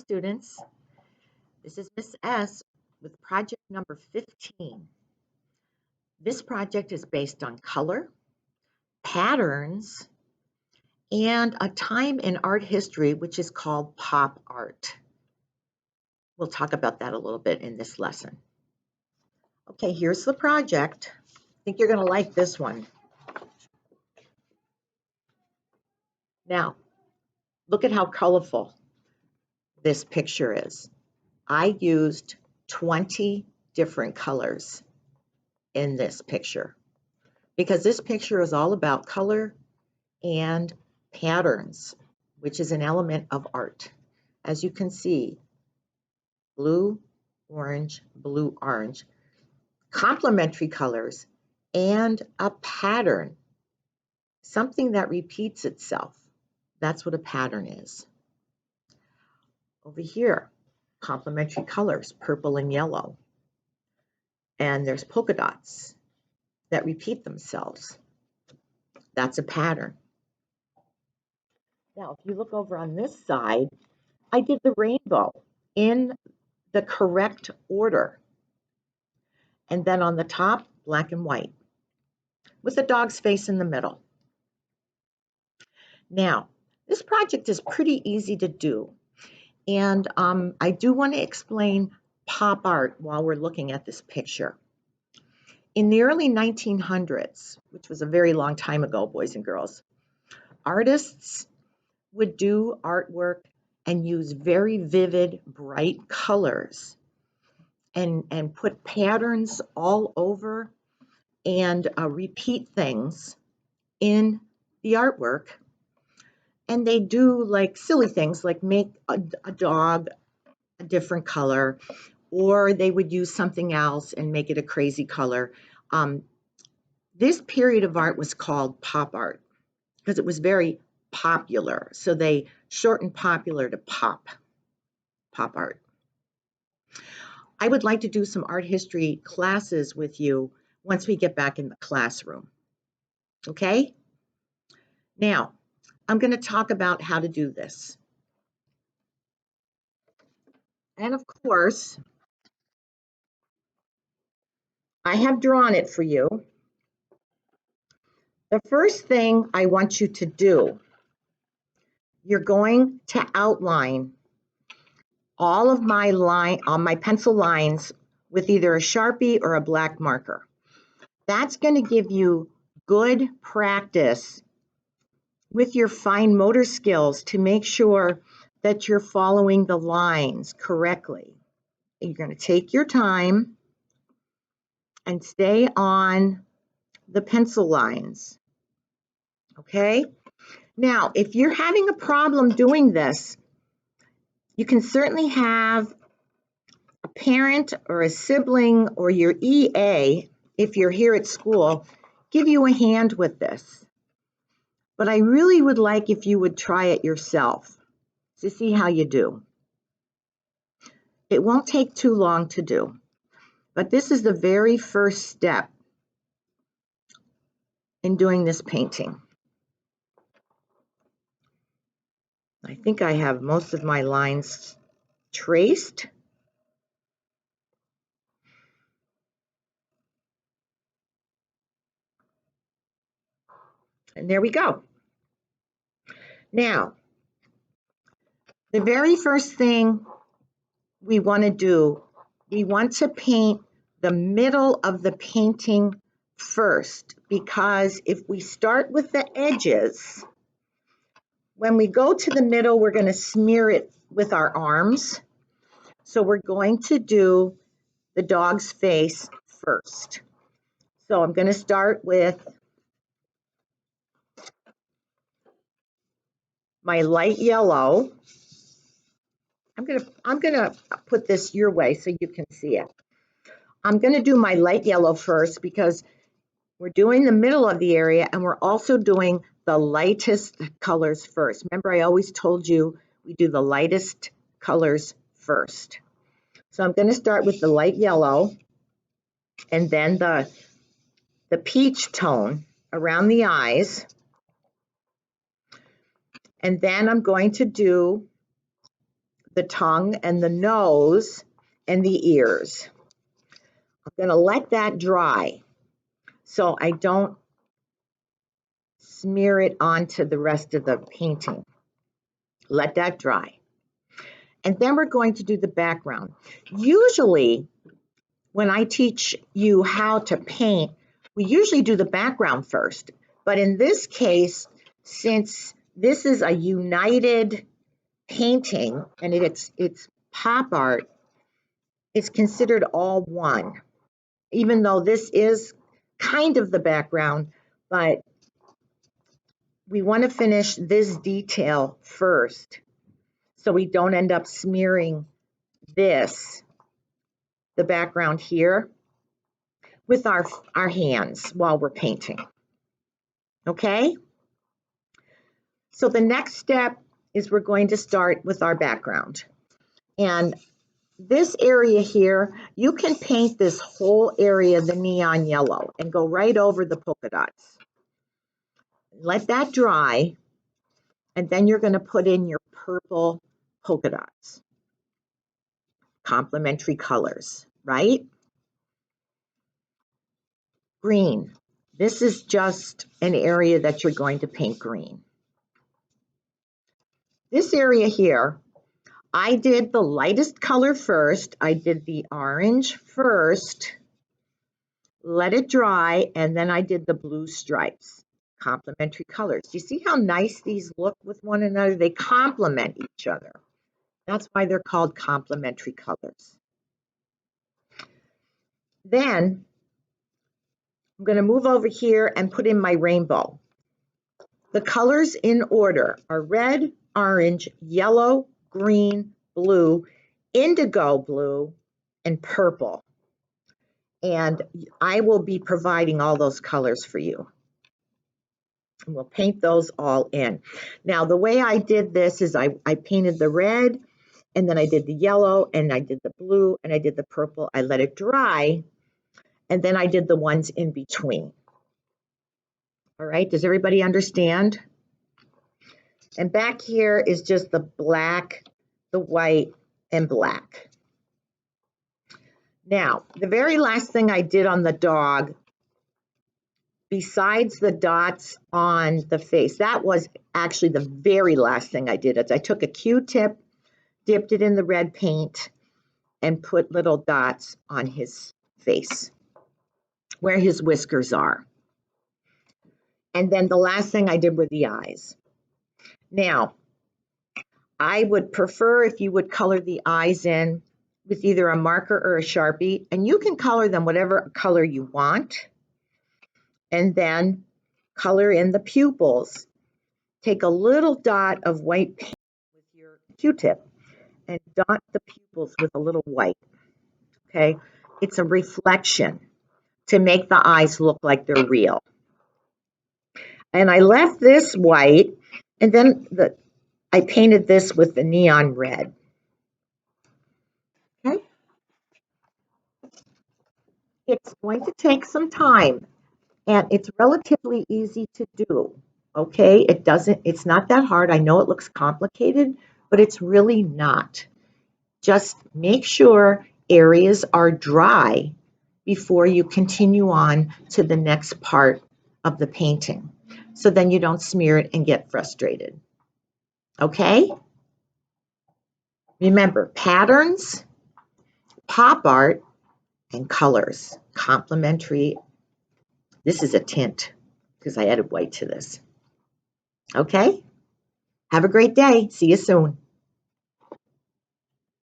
Students, this is Miss S with project number 15. This project is based on color, patterns, and a time in art history which is called pop art. We'll talk about that a little bit in this lesson. Okay, here's the project. I think you're going to like this one. Now, look at how colorful this picture is. I used 20 different colors in this picture because this picture is all about color and patterns, which is an element of art. As you can see, blue, orange, blue, orange, complementary colors, and a pattern, something that repeats itself. That's what a pattern is. Over here, complementary colors, purple and yellow. And there's polka dots that repeat themselves. That's a pattern. Now, if you look over on this side, I did the rainbow in the correct order. And then on the top, black and white, with a dog's face in the middle. Now, this project is pretty easy to do. And I do want to explain pop art while we're looking at this picture. In the early 1900s, which was a very long time ago, boys and girls, artists would do artwork and use very vivid, bright colors and put patterns all over and repeat things in the artwork. And they do like silly things like make a dog a different color, or they would use something else and make it a crazy color. This period of art was called pop art because it was very popular. So they shortened popular to pop art. I would like to do some art history classes with you once we get back in the classroom. Okay? Now, I'm going to talk about how to do this. And of course, I have drawn it for you. The first thing I want you to do, you're going to outline all of my my pencil lines with either a Sharpie or a black marker. That's going to give you good practice with your fine motor skills to make sure that you're following the lines correctly. You're going to take your time and stay on the pencil lines. Okay? Now, if you're having a problem doing this, you can certainly have a parent or a sibling or your EA, if you're here at school, give you a hand with this. But I really would like if you would try it yourself to see how you do. It won't take too long to do, but this is the very first step in doing this painting. I think I have most of my lines traced. And there we go. Now, the very first thing we want to do, we want to paint the middle of the painting first, because if we start with the edges, when we go to the middle, we're going to smear it with our arms. So we're going to do the dog's face first. So I'm going to start with my light yellow. I'm going to put this your way so you can see it. I'm going to do my light yellow first because we're doing the middle of the area and we're also doing the lightest colors first. Remember, I always told you we do the lightest colors first. So I'm going to start with the light yellow and then the peach tone around the eyes. And then I'm going to do the tongue and the nose and the ears. I'm going to let that dry so I don't smear it onto the rest of the painting. Let that dry. And then we're going to do the background. Usually, when I teach you how to paint, we usually do the background first. But in this case, since this is a united painting and it's pop art, it's considered all one. Even though this is kind of the background, but we want to finish this detail first so we don't end up smearing this, the background here, with our hands while we're painting. Okay? So the next step is we're going to start with our background. And this area here, you can paint this whole area the neon yellow and go right over the polka dots. Let that dry, and then you're going to put in your purple polka dots. Complementary colors, right? Green. This is just an area that you're going to paint green. This area here, I did the lightest color first. I did the orange first, let it dry, and then I did the blue stripes. Complementary colors. Do you see how nice these look with one another? They complement each other. That's why they're called complementary colors. Then I'm going to move over here and put in my rainbow. The colors in order are red, orange, yellow, green, blue, indigo blue, and purple. And I will be providing all those colors for you. And we'll paint those all in. Now, the way I did this is I painted the red, and then I did the yellow, and I did the blue, and I did the purple. I let it dry, and then I did the ones in between. All right, does everybody understand? And back here is just the black, the white, and black. Now, the very last thing I did on the dog, besides the dots on the face, that was actually the very last thing I did. I took a Q-tip, dipped it in the red paint, and put little dots on his face, where his whiskers are. And then the last thing I did were the eyes. Now, I would prefer if you would color the eyes in with either a marker or a Sharpie, and you can color them whatever color you want. And then color in the pupils. Take a little dot of white paint with your Q-tip and dot the pupils with a little white. Okay? It's a reflection to make the eyes look like they're real. And I left this white, and then I painted this with the neon red. Okay? It's going to take some time, and it's relatively easy to do. Okay? It's not that hard. I know it looks complicated, but it's really not. Just make sure areas are dry before you continue on to the next part of the painting. So then you don't smear it and get frustrated. Okay? Remember, patterns, pop art, and colors. Complementary. This is a tint because I added white to this. Okay? Have a great day. See you soon.